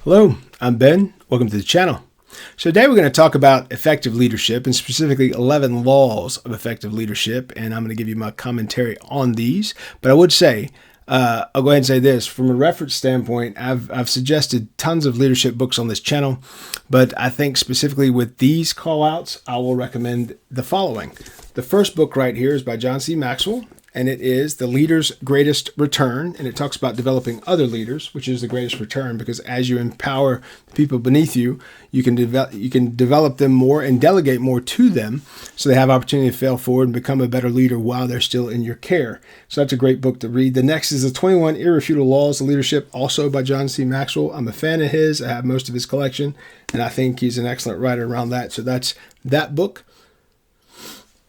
Hello, I'm Ben. Welcome to the channel. So today we're going to talk about effective leadership and specifically 11 laws of effective leadership. And I'm going to give you my commentary on these. But I would say, I'll go ahead and say this. From a reference standpoint, I've suggested tons of leadership books on this channel. But I think specifically with these call outs, I will recommend the following. The first book right here is by John C. Maxwell. And it is The Leader's Greatest Return. And it talks about developing other leaders, which is the greatest return, because as you empower the people beneath you, you can develop them more and delegate more to them so they have opportunity to fail forward and become a better leader while they're still in your care. So that's a great book to read. The next is The 21 Irrefutable Laws of Leadership, also by John C. Maxwell. I'm a fan of his. I have most of his collection, and I think he's an excellent writer around that. So that's that book.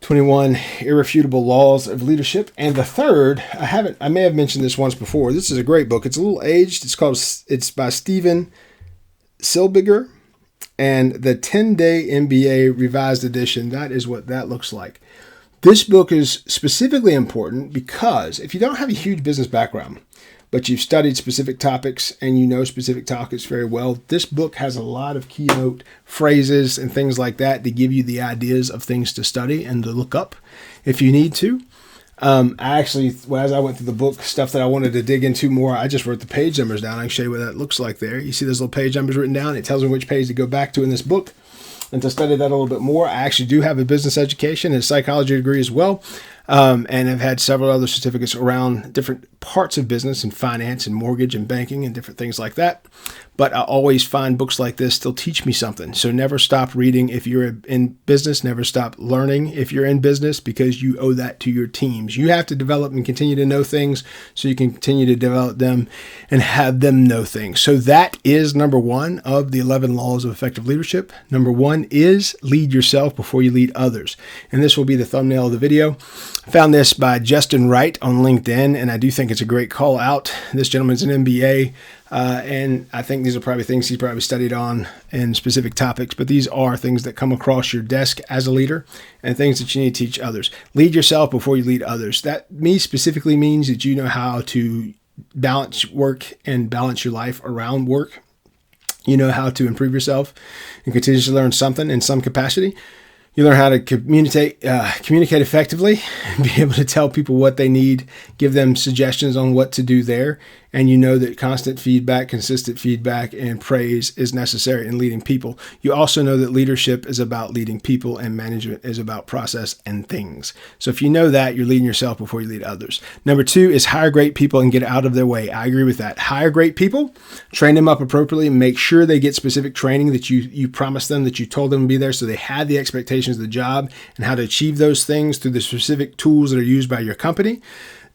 21 Irrefutable Laws of Leadership. And the third, I may have mentioned this once before. This is a great book. It's a little aged. It's by Steven Silbiger, and the 10-Day MBA Revised Edition. That is what that looks like. This book is specifically important because if you don't have a huge business background, but you've studied specific topics and you know specific topics very well, this book has a lot of keynote phrases and things like that to give you the ideas of things to study and to look up if you need to. As I went through the book, stuff that I wanted to dig into more, I just wrote the page numbers down. I can show you what that looks like there. You see those little page numbers written down? It tells me which page to go back to in this book. And to study that a little bit more, I actually do have a business education and a psychology degree as well. And I've had several other certificates around different parts of business and finance and mortgage and banking and different things like that. But I always find books like this still teach me something. So never stop reading if you're in business. Never stop learning if you're in business, because you owe that to your teams. You have to develop and continue to know things so you can continue to develop them and have them know things. So that is number one of the 11 laws of effective leadership. Number one is lead yourself before you lead others. And this will be the thumbnail of the video. I found this by Justin Wright on LinkedIn, and I do think it's a great call out. This gentleman's an MBA. And I think these are probably things he's probably studied on in specific topics, but these are things that come across your desk as a leader and things that you need to teach others. Lead yourself before you lead others. That specifically means that you know how to balance work and balance your life around work. You know how to improve yourself and continue to learn something in some capacity. You learn how to communicate effectively and be able to tell people what they need, give them suggestions on what to do there. And you know that constant feedback, consistent feedback, and praise is necessary in leading people. You also know that leadership is about leading people and management is about process and things. So if you know that, you're leading yourself before you lead others. Number two is hire great people and get out of their way. I agree with that. Hire great people, train them up appropriately, make sure they get specific training that you promised them, that you told them to be there, so they had the expectations of the job and how to achieve those things through the specific tools that are used by your company.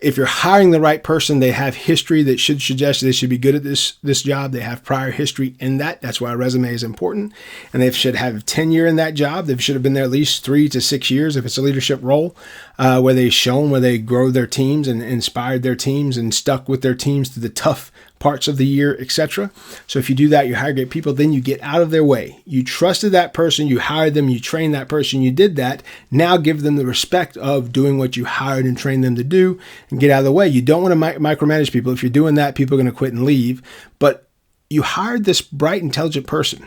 If you're hiring the right person, they have history that should suggest they should be good at this job. They have prior history in that. That's why a resume is important. And they should have tenure in that job. They should have been there at least 3 to 6 years if it's a leadership role, where they've shown where they grow their teams and inspired their teams and stuck with their teams through the tough parts of the year, etc. So if you do that, you hire great people, then you get out of their way. You trusted that person, you hired them, you trained that person, you did that. Now give them the respect of doing what you hired and trained them to do and get out of the way. You don't want to micromanage people. If you're doing that, people are going to quit and leave. But you hired this bright, intelligent person.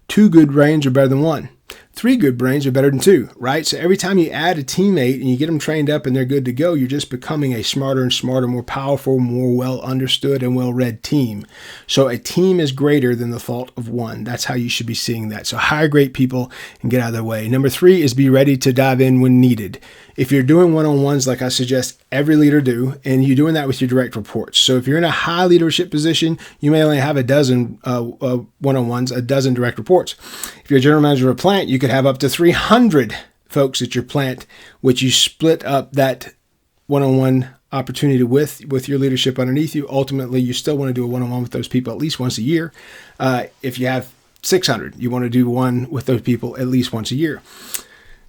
2 good brains are better than 1. 3 good brains are better than 2, right? So every time you add a teammate and you get them trained up and they're good to go, you're just becoming a smarter and smarter, more powerful, more well understood and well-read team. So a team is greater than the fault of one. That's how you should be seeing that. So hire great people and get out of their way. Number 3 is be ready to dive in when needed. If you're doing one-on-ones like I suggest every leader do, and you're doing that with your direct reports. So if you're in a high leadership position, you may only have a dozen one-on-ones, a dozen direct reports. If you're a general manager of a plant, you could have up to 300 folks at your plant, which you split up that one-on-one opportunity with your leadership underneath you. Ultimately, you still want to do a one-on-one with those people at least once a year. If you have 600, you want to do one with those people at least once a year.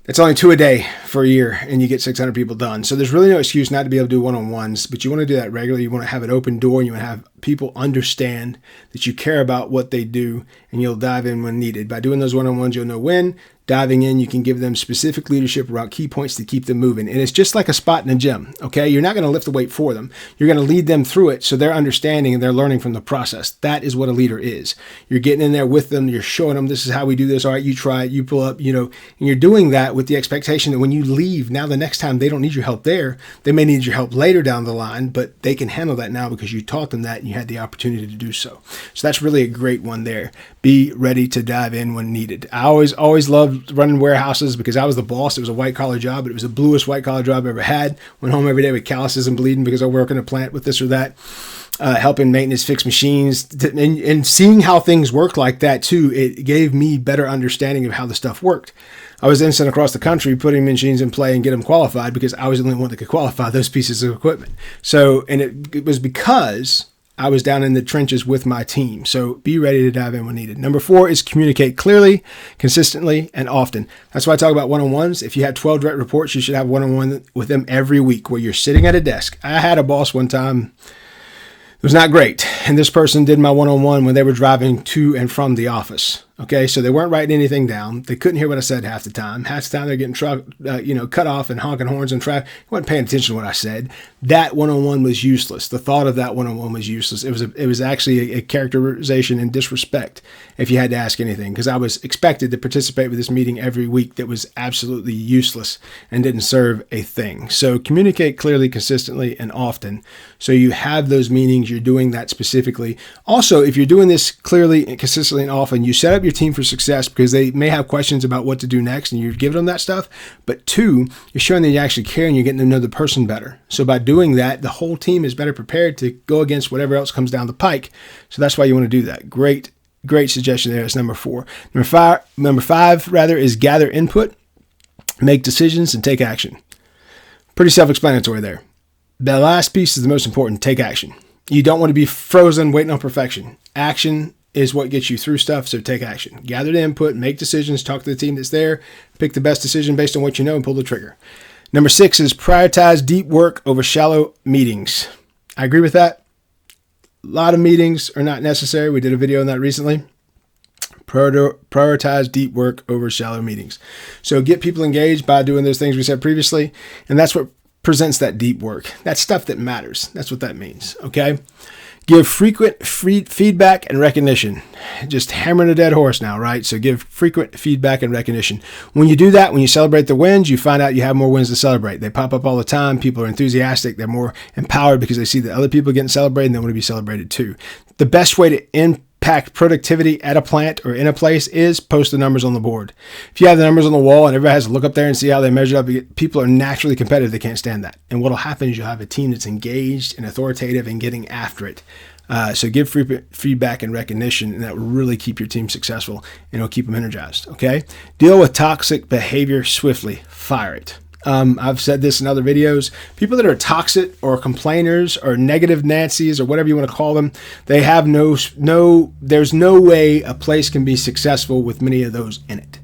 It's only 2 a day for a year and you get 600 people done. So there's really no excuse not to be able to do one-on-ones, but you want to do that regularly. You want to have an open door and you want to have people understand that you care about what they do and you'll dive in when needed. By doing those one-on-ones, you'll know when diving in, you can give them specific leadership around key points to keep them moving. And it's just like a spot in a gym, okay? You're not going to lift the weight for them. You're going to lead them through it so they're understanding and they're learning from the process. That is what a leader is. You're getting in there with them. You're showing them this is how we do this. All right, you try it, you pull up, and you're doing that with the expectation that when you leave, now the next time they don't need your help there. They may need your help later down the line, but they can handle that now because you taught them that and you had the opportunity to do so. So that's really a great one there. Be ready to dive in when needed. I always loved running warehouses because I was the boss. It was a white collar job, but it was the bluest white collar job I ever had. Went home every day with calluses and bleeding because I work in a plant with this or that. Helping maintenance fix machines and seeing how things work like that too, it gave me better understanding of how the stuff worked. I was then sent across the country putting machines in play and get them qualified because I was the only one that could qualify those pieces of equipment. So, and it was because I was down in the trenches with my team. So be ready to dive in when needed. Number 4 is communicate clearly, consistently, and often. That's why I talk about one-on-ones. If you had 12 direct reports, you should have one-on-one with them every week where you're sitting at a desk. I had a boss one time. It was not great. And this person did my one-on-one when they were driving to and from the office. Okay, so they weren't writing anything down. They couldn't hear what I said half the time. Half the time they're getting cut off and honking horns and traffic. They weren't paying attention to what I said. That one-on-one was useless. The thought of that one-on-one was useless. It was actually a characterization and disrespect if you had to ask anything, because I was expected to participate with this meeting every week that was absolutely useless and didn't serve a thing. So communicate clearly, consistently, and often. So you have those meetings. You're doing that specifically. Also, if you're doing this clearly and consistently and often, you set up your team for success because they may have questions about what to do next and you're giving them that stuff. But 2, you're showing that you actually care and you're getting to know the person better. So by doing that, the whole team is better prepared to go against whatever else comes down the pike. So that's why you want to do that. Great suggestion there. That's number 4. Number five is gather input, make decisions, and take action. Pretty self-explanatory there. The last piece is the most important. Take action. You don't want to be frozen waiting on perfection. Action is what gets you through stuff, so take action. Gather the input, make decisions, talk to the team that's there, pick the best decision based on what you know, and pull the trigger. Number 6 is prioritize deep work over shallow meetings. I agree with that. A lot of meetings are not necessary. We did a video on that recently. Prioritize deep work over shallow meetings. So get people engaged by doing those things we said previously, and that's what presents that deep work. That's stuff that matters. That's what that means, okay? Give frequent feedback and recognition. Just hammering a dead horse now, right? So give frequent feedback and recognition. When you do that, when you celebrate the wins, you find out you have more wins to celebrate. They pop up all the time. People are enthusiastic. They're more empowered because they see that other people are getting celebrated and they want to be celebrated too. The best way to impact productivity at a plant or in a place is post the numbers on the board. If you have the numbers on the wall and everybody has to look up there and see how they measure up, people are naturally competitive. They can't stand that. And what will happen is you'll have a team that's engaged and authoritative and getting after it. So give feedback and recognition, and that will really keep your team successful and it'll keep them energized. Okay. Deal with toxic behavior swiftly. Fire it. I've said this in other videos. People that are toxic or complainers or negative Nancy's or whatever you want to call them, they have there's no way a place can be successful with many of those in it.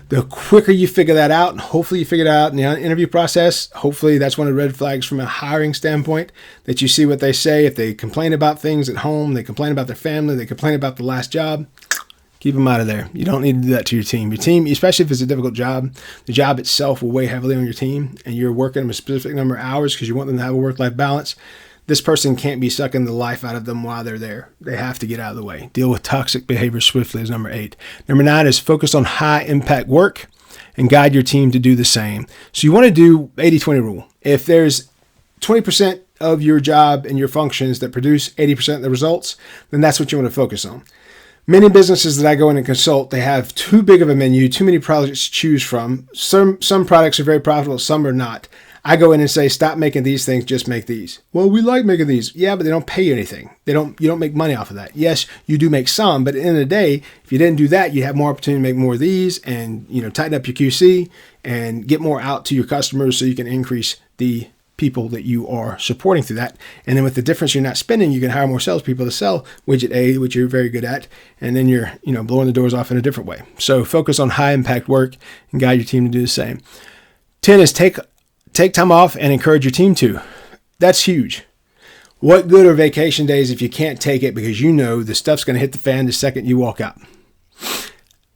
The quicker you figure that out, and hopefully you figure it out in the interview process, hopefully that's one of the red flags from a hiring standpoint, that you see what they say. If they complain about things at home, they complain about their family, they complain about the last job, keep them out of there. You don't need to do that to your team. Your team, especially if it's a difficult job, the job itself will weigh heavily on your team, and you're working them a specific number of hours because you want them to have a work-life balance. This person can't be sucking the life out of them while they're there. They have to get out of the way. Deal with toxic behavior swiftly is number 8. Number 9 is focus on high-impact work and guide your team to do the same. So you want to do 80-20 rule. If there's 20% of your job and your functions that produce 80% of the results, then that's what you want to focus on. Many businesses that I go in and consult, they have too big of a menu, too many products to choose from. Some products are very profitable, some are not. I go in and say, stop making these things, just make these. Well, we like making these. Yeah, but they don't pay you anything. You don't make money off of that. Yes, you do make some, but at the end of the day, if you didn't do that, you have more opportunity to make more of these and, tighten up your QC and get more out to your customers so you can increase the people that you are supporting through that. And then with the difference you're not spending, you can hire more salespeople to sell widget A, which you're very good at. And then you're, blowing the doors off in a different way. So focus on high impact work and guide your team to do the same. 10 is take time off and encourage your team to. That's huge. What good are vacation days if you can't take it because the stuff's going to hit the fan the second you walk out?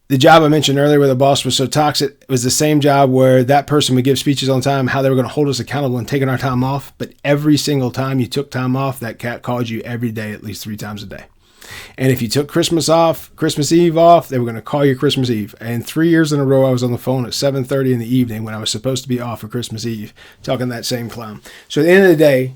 The job I mentioned earlier where the boss was so toxic was the same job where that person would give speeches on time, how they were going to hold us accountable and taking our time off. But every single time you took time off, that cat called you every day, at least 3 times a day. And if you took Christmas Eve off, they were going to call you Christmas Eve. And 3 years in a row, I was on the phone at 7:30 in the evening when I was supposed to be off for Christmas Eve, talking to that same clown. So at the end of the day,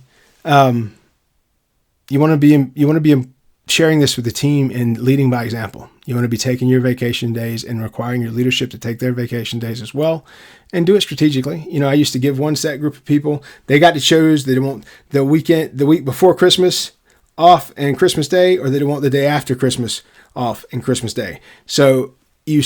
you want to be sharing this with the team and leading by example. You want to be taking your vacation days and requiring your leadership to take their vacation days as well, and do it strategically. I used to give one set group of people, they got to choose. They want the week before Christmas off and Christmas Day, or they want the day after Christmas off and Christmas Day. So you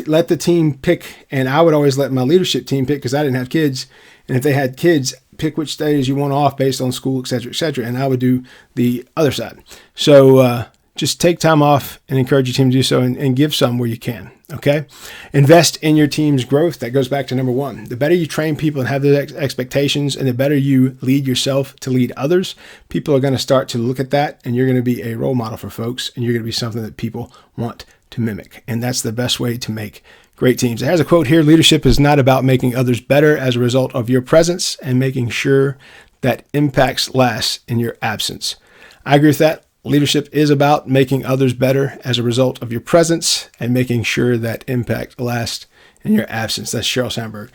let the team pick, and I would always let my leadership team pick because I didn't have kids. And if they had kids, pick which days you want off based on school, et cetera, and I would do the other side. So just take time off and encourage your team to do so, and give some where you can, okay? Invest in your team's growth. That goes back to number 1. The better you train people and have those expectations, and the better you lead yourself to lead others, people are going to start to look at that, and you're going to be a role model for folks, and you're going to be something that people want to mimic. And that's the best way to make great teams. It has a quote here: leadership is not about making others better as a result of your presence and making sure that impacts last in your absence. I agree with that. Leadership is about making others better as a result of your presence and making sure that impact lasts in your absence. That's Sheryl Sandberg.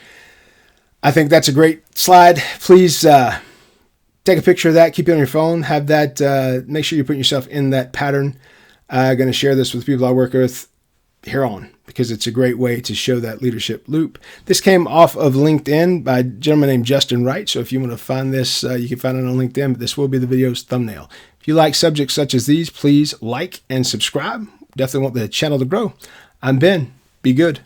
I think that's a great slide. Please take a picture of that. Keep it on your phone. Have that. Make sure you're putting yourself in that pattern. I'm going to share this with people I work with here on, because it's a great way to show that leadership loop. This came off of LinkedIn by a gentleman named Justin Wright. So if you want to find this, you can find it on LinkedIn, but this will be the video's thumbnail. If you like subjects such as these, please like and subscribe. Definitely want the channel to grow. I'm Ben. Be good.